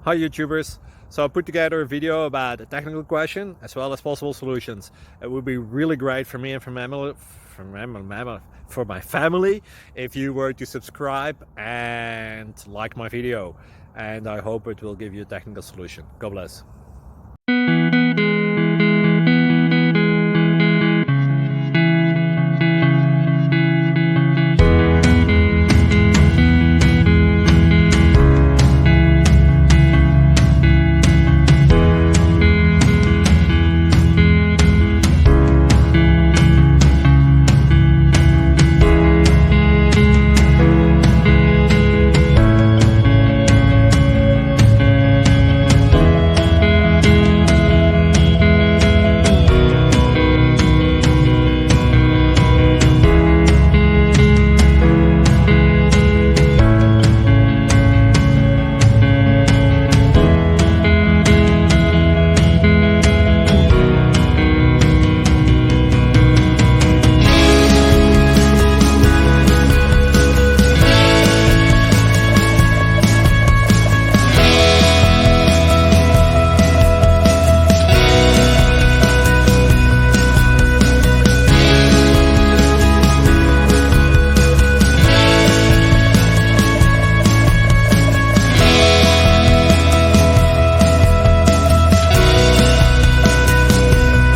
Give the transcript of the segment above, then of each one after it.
Hi YouTubers! So I put together a video about a technical question as well as possible solutions. It would be really great for me and for my family if you were to subscribe and like my video, and I hope it will give you a technical solution. God bless.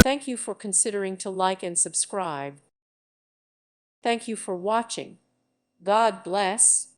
Thank you for considering to like and subscribe. Thank you for watching. God bless.